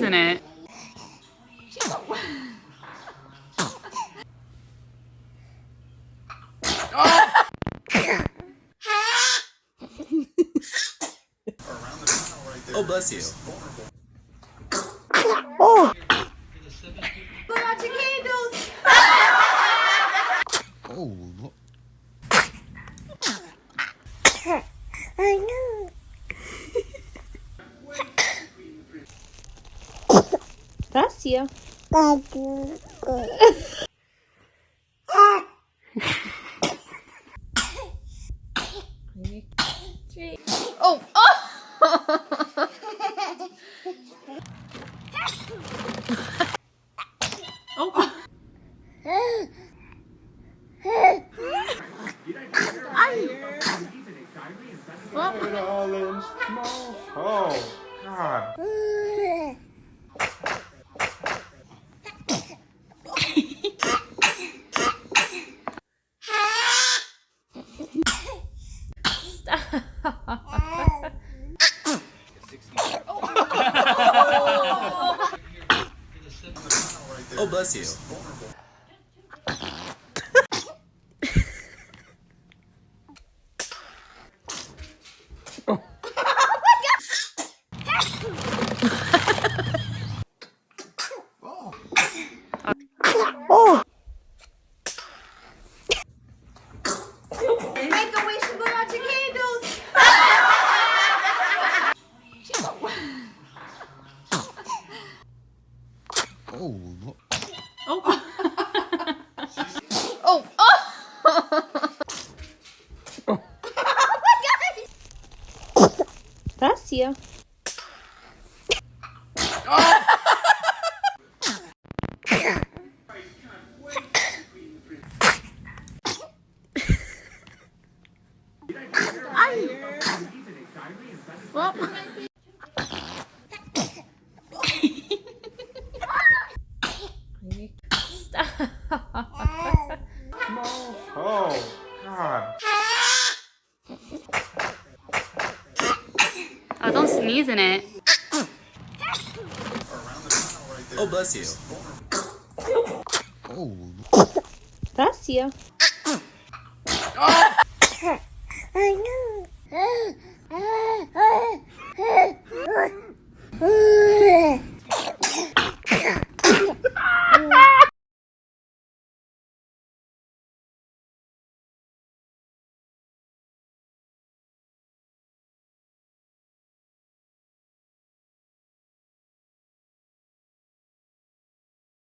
sneezing it. Oh, bless you. Oh. Put out your candles. Oh. I know. Bless you. Thank you. Oh. Oh. Oh, God. Oh, bless you. Oh. Make a wish and put out your candles. Oh. Oh. Oh. Bless you. Oh, God. Oh, don't sneeze in it. Oh, bless you. Oh. Bless you. I know.